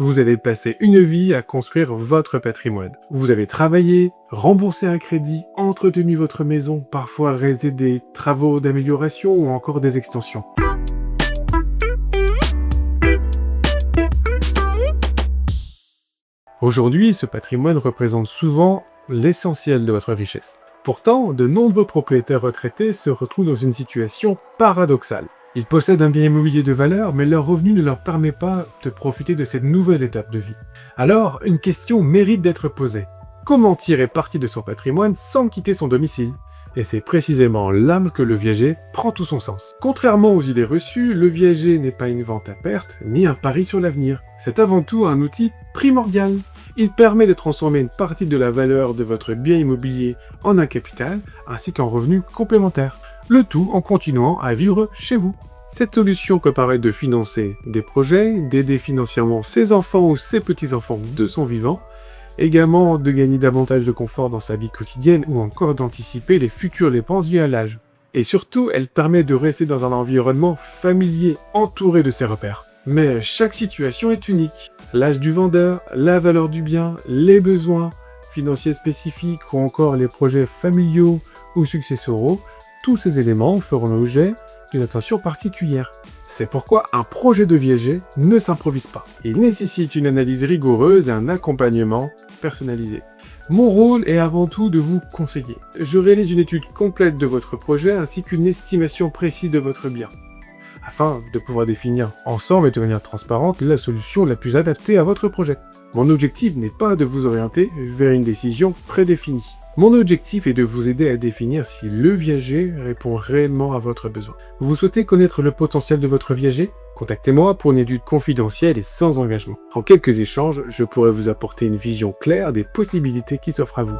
Vous avez passé une vie à construire votre patrimoine. Vous avez travaillé, remboursé un crédit, entretenu votre maison, parfois réalisé des travaux d'amélioration ou encore des extensions. Aujourd'hui, ce patrimoine représente souvent l'essentiel de votre richesse. Pourtant, de nombreux propriétaires retraités se retrouvent dans une situation paradoxale. Ils possèdent un bien immobilier de valeur, mais leur revenu ne leur permet pas de profiter de cette nouvelle étape de vie. Alors, une question mérite d'être posée. Comment tirer parti de son patrimoine sans quitter son domicile ? Et c'est précisément là que le viager prend tout son sens. Contrairement aux idées reçues, le viager n'est pas une vente à perte, ni un pari sur l'avenir. C'est avant tout un outil primordial. Il permet de transformer une partie de la valeur de votre bien immobilier en un capital, ainsi qu'en revenu complémentaire. Le tout en continuant à vivre chez vous. Cette solution peut permettre de financer des projets, d'aider financièrement ses enfants ou ses petits-enfants de son vivant, également de gagner davantage de confort dans sa vie quotidienne ou encore d'anticiper les futures dépenses liées à l'âge. Et surtout, elle permet de rester dans un environnement familier entouré de ses repères. Mais chaque situation est unique. L'âge du vendeur, la valeur du bien, les besoins financiers spécifiques ou encore les projets familiaux ou successoraux, tous ces éléments feront l'objet d'une attention particulière. C'est pourquoi un projet de viager ne s'improvise pas. Il nécessite une analyse rigoureuse et un accompagnement personnalisé. Mon rôle est avant tout de vous conseiller. Je réalise une étude complète de votre projet ainsi qu'une estimation précise de votre bien, afin de pouvoir définir ensemble et de manière transparente la solution la plus adaptée à votre projet. Mon objectif n'est pas de vous orienter vers une décision prédéfinie. Mon objectif est de vous aider à définir si le viager répond réellement à votre besoin. Vous souhaitez connaître le potentiel de votre viager ? Contactez-moi pour une étude confidentielle et sans engagement. En quelques échanges, je pourrai vous apporter une vision claire des possibilités qui s'offrent à vous.